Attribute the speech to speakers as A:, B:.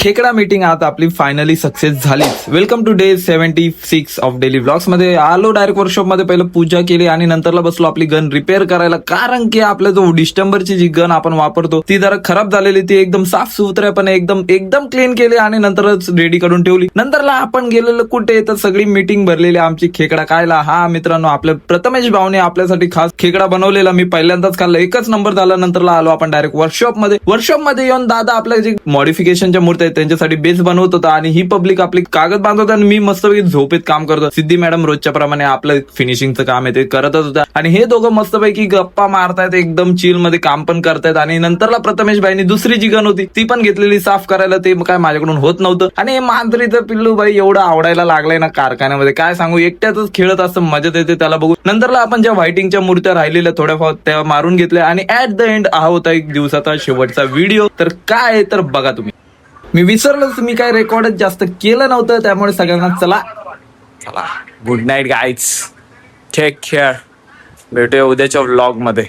A: खेकडा मीटिंग आता आपली फायनली सक्सेस झालीच. Welcome to day 76 of daily vlogs मध्ये. आलो डायरेक्ट वर्कशॉप मध्ये, पहिलं पूजा केली आणि नंतरला बसलो आपली गन रिपेअर करायला. कारण की आपल्या जो डिस्टेंबरची जी गन आपण वापरतो ती जरा खराब झालेली, ती एकदम साफ सुथऱ्यापणे एकदम क्लीन केली आणि नंतरच रेडी करून ठेवली. नंतरला आपण गेलेलो कुठे, तर सगळी मीटिंग भरलेली आमची खेकडा खायला. हा मित्रांनो, आपल्या प्रथमेश भाऊने आपल्यासाठी खास खेकडा बनवलेला. मी पहिल्यांदाच खाल्ला, एकच नंबर झाला. नंतरला आलो आपण डायरेक्ट वर्कशॉप मध्ये येऊन दादा आपल्या जे मॉडिफिकेशनच्या मूर्ती आहेत त्यांच्यासाठी बेस बनवत होता आणि ही पब्लिक आपली कागद बांधत होता आणि मी मस्तपैकी झोपेत काम करतो. सिद्धी मॅडम रोजच्या प्रमाणे आपलं फिनिशिंगचं काम आहे ते करतच होता आणि हे दोघं मस्तपैकी गप्पा मारतायत, एकदम चिल मध्ये काम पण करतायत. आणि नंतरला प्रथमेश भाईनी दुसरी जी गन होती ती पण घेतलेली साफ करायला. ते काय माझ्याकडून होत नव्हतं आणि हे मांजरीचं पिल्लू भाई एवढं आवडायला लागलंय ना कारखान्यामध्ये, काय सांगू. एकट्यातच खेळत असं मजा येते त्याला बघून. नंतरला आपण ज्या व्हायटिंगच्या मूर्त्या राहिलेल्या थोड्याफार त्या मारून घेतल्या आणि ऍट द एंड हा होता एक दिवसाचा शेवटचा व्हिडिओ. तर काय तर बघा तुम्ही. मी विसरलोच, मी काय रेकॉर्डच जास्त केलं नव्हतं, त्यामुळे सगळ्यांना चला good night guys, take care. भेटूया उद्याच्या व्लॉग मध्ये.